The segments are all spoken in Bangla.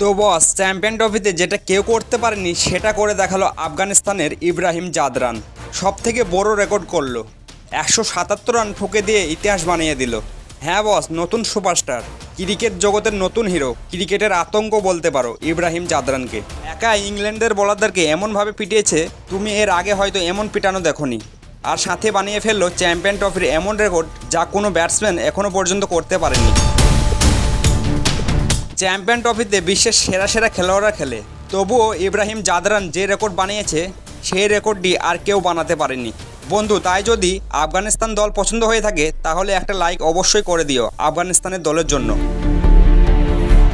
তো বস, চ্যাম্পিয়ন ট্রফিতে যেটা কেউ করতে পারেনি সেটা করে দেখালো আফগানিস্তানের ইব্রাহিম জাদরান। সব থেকে বড় রেকর্ড করলো, 177 রান ঠুকে দিয়ে ইতিহাস বানিয়ে দিল। হ্যাঁ বস, নতুন সুপারস্টার, ক্রিকেট জগতের নতুন হিরো, ক্রিকেটের আতঙ্ক বলতে পারো ইব্রাহিম জাদরানকে। একা ইংল্যান্ডের বোলারদেরকে এমনভাবে পিটিয়েছে, তুমি এর আগে হয়তো এমন পিটানো দেখোনি। আর সাথে বানিয়ে ফেললো চ্যাম্পিয়ন ট্রফির এমন রেকর্ড যা কোনো ব্যাটসম্যান এখনও পর্যন্ত করতে পারেনি। চ্যাম্পিয়ন ট্রফিতে বিশ্বের সেরা সেরা খেলোয়াড়রা খেলে, তবুও ইব্রাহিম জাদরান যে রেকর্ড বানিয়েছে সেই রেকর্ডটি আর কেউ বানাতে পারেনি। বন্ধু, তাই যদি আফগানিস্তান দল পছন্দ হয়ে থাকে তাহলে একটা লাইক অবশ্যই করে দিও আফগানিস্তানের দলের জন্য।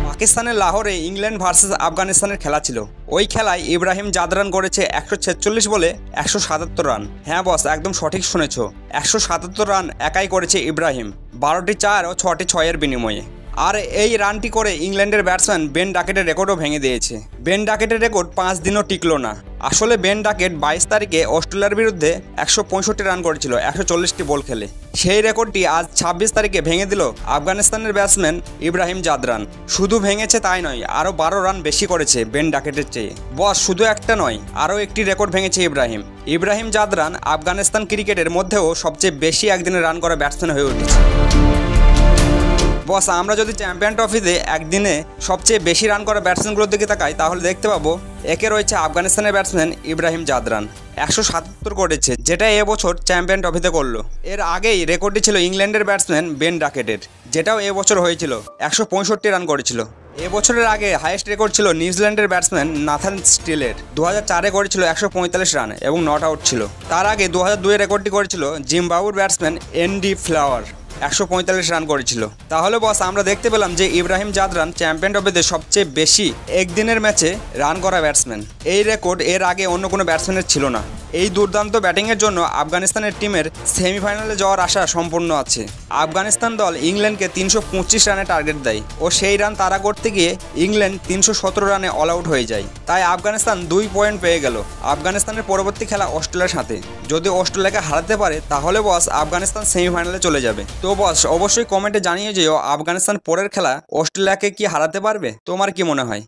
পাকিস্তানের লাহোরে ইংল্যান্ড ভার্সেস আফগানিস্তানের খেলা ছিল। ওই খেলায় ইব্রাহিম জাদরান করেছে 146 বলে 177 রান। হ্যাঁ বস, একদম সঠিক শুনেছ, 177 রান একাই করেছে ইব্রাহিম, 12টি 4 ও 6টি 6-এর বিনিময়ে। আর এই রানটি করে ইংল্যান্ডের ব্যাটসম্যান বেন ডাকেটের রেকর্ডও ভেঙে দিয়েছে। বেন ডাকেটের রেকর্ড 5 দিনও টিকলো না। আসলে বেন ডাকেট 22 তারিখে অস্ট্রেলিয়ার বিরুদ্ধে 165 রান করেছিল 140টি বল খেলে। সেই রেকর্ডটি আজ 26 তারিখে ভেঙে দিল আফগানিস্তানের ব্যাটসম্যান ইব্রাহিম জাদরান। শুধু ভেঙেছে তাই নয়, আরও 12 রান বেশি করেছে বেন ডাকেটের চেয়ে। বস, শুধু একটা নয়, আরও একটি রেকর্ড ভেঙেছে ইব্রাহিম জাদরান আফগানিস্তান ক্রিকেটের মধ্যেও সবচেয়ে বেশি একদিনে রান করা ব্যাটসম্যান হয়ে উঠেছে। বস, আমরা যদি চ্যাম্পিয়ন ট্রফিতে একদিনে সবচেয়ে বেশি রান করা ব্যাটসম্যানগুলোর দিকে তাকাই তাহলে দেখতে পাবো একে রয়েছে আফগানিস্তানের ব্যাটসম্যান ইব্রাহিম জাদরান, 177 করেছে, যেটা এবছর চ্যাম্পিয়ন ট্রফিতে করলো। এর আগেই রেকর্ডটি ছিল ইংল্যান্ডের ব্যাটসম্যান বেন ডাকেটের, যেটাও এবছর হয়েছিল, 165 রান করেছিল। এবছরের আগে হাইয়েস্ট রেকর্ড ছিল নিউজিল্যান্ডের ব্যাটসম্যান নাথান স্টিলের, 2004-এ করেছিল 145 রান এবং নট আউট ছিল। তার আগে 2002-এ রেকর্ডটি করেছিল জিম্বাবুয়ের ব্যাটসম্যান এনডি ফ্লাওয়ার, 145 রান করেছিল। তাহলে বস, আমরা দেখতে পেলাম যে ইব্রাহিম জাদরান চ্যাম্পিয়ন ট্রফিতে সবচেয়ে বেশি একদিনের ম্যাচে রান করা ব্যাটসম্যান। এই রেকর্ড এর আগে অন্য কোনো ব্যাটসম্যানের ছিল না। এই দুর্দান্ত ব্যাটিংয়ের জন্য আফগানিস্তানের টিমের সেমিফাইনালে যাওয়ার আশা সম্পূর্ণ আছে। আফগানিস্তান দল ইংল্যান্ডকে 325 রানে টার্গেট দেয় ও সেই রান তাড়া করতে গিয়ে ইংল্যান্ড 317 রানে অল আউট হয়ে যায়। তাই আফগানিস্তান 2 পয়েন্ট পেয়ে গেল। আফগানিস্তানের পরবর্তী খেলা অস্ট্রেলিয়ার সাথে। যদি অস্ট্রেলিয়াকে হারাতে পারে তাহলে বস আফগানিস্তান সেমিফাইনালে চলে যাবে। তো বস, অবশ্যই কমেন্টে জানিয়ে যেও আফগানিস্তান পরের খেলা অস্ট্রেলিয়াকে কি হারাতে পারবে? তোমার কি মনে হয়?